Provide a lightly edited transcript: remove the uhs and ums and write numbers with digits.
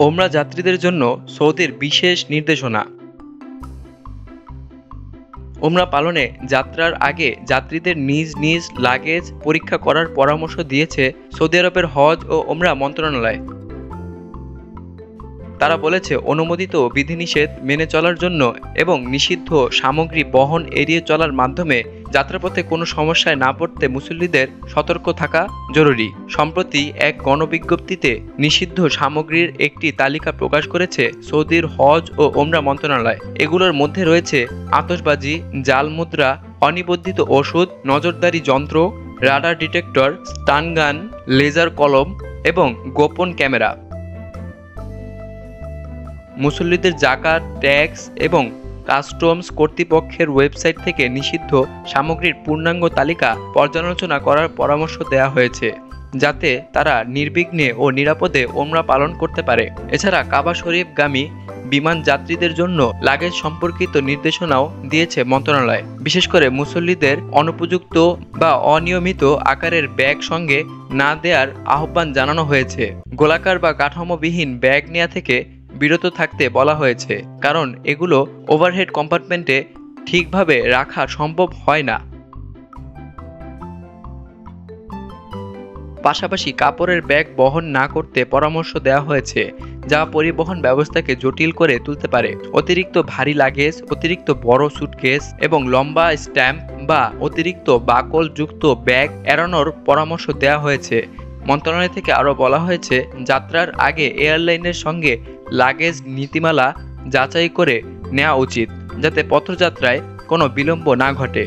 ওমরা যাত্রীদের জন্য সৌদির বিশেষ নির্দেশনা। ওমরা পালনে যাত্রার আগে যাত্রীদের নিজ নিজ লাগেজ পরীক্ষা করার পরামর্শ দিয়েছে সৌদি আরবের হজ ও ওমরা মন্ত্রণালয়। তারা বলেছে, অনুমোদিত বিধিনিষেধ মেনে চলার জন্য এবং নিষিদ্ধ সামগ্রী বহন এড়িয়ে চলার মাধ্যমে যাত্রাপথে কোনো সমস্যায় না পড়তে মুসল্লিদের সতর্ক থাকা জরুরি। সম্প্রতি এক গণবিজ্ঞপ্তিতে নিষিদ্ধ সামগ্রীর একটি তালিকা প্রকাশ করেছে সৌদির হজ ও ওমরা মন্ত্রণালয়। এগুলোর মধ্যে রয়েছে আতশবাজি, জাল মুদ্রা, অনিবন্ধিত ওষুধ, নজরদারি যন্ত্র, রাডার ডিটেক্টর, স্টান গান, লেজার কলম এবং গোপন ক্যামেরা। মুসল্লিদের জাকাত, ট্যাক্স এবং কাস্টমস কর্তৃপক্ষের ওয়েবসাইট থেকে নিষিদ্ধ সামগ্রীর পূর্ণাঙ্গ তালিকা পর্যালোচনা করার পরামর্শ দেওয়া হয়েছে, যাতে তারা নির্বিঘ্নে ও নিরাপদে ওমরা পালন করতে পারে। এছাড়া কাবা শরীফগামী বিমান যাত্রীদের জন্য লাগেজ সম্পর্কিত নির্দেশনাও দিয়েছে মন্ত্রণালয়। বিশেষ করে মুসল্লিদের অনুপযুক্ত বা অনিয়মিত আকারের ব্যাগ সঙ্গে না দেওয়ার আহ্বান জানানো হয়েছে। গোলাকার বা কাঠামোবিহীন ব্যাগ নেওয়া থেকে বিরত থাকতে বলা হয়েছে, কারণ এগুলো ওভারহেড কম্পার্টমেন্টে ঠিকভাবে রাখা সম্ভব হয় না। পাশাপাশি কাপড়ের ব্যাগ বহন না করতে পরামর্শ দেওয়া হয়েছে, যা পরিবহন ব্যবস্থাকে জটিল করে তুলতে পারে। অতিরিক্ত ভারী লাগেজ, অতিরিক্ত বড় সুটকেস এবং লম্বা স্ট্যাম্প বা অতিরিক্ত বাকলযুক্ত ব্যাগ এড়ানোর পরামর্শ দেওয়া হয়েছে। মন্ত্রণালয় থেকে আরও বলা হয়েছে, যাত্রার আগে এয়ারলাইনের সঙ্গে লাগেজ নীতিমালা যাচাই করে নেওয়া উচিত, যাতে পথযাত্রায় কোনো বিলম্ব না ঘটে।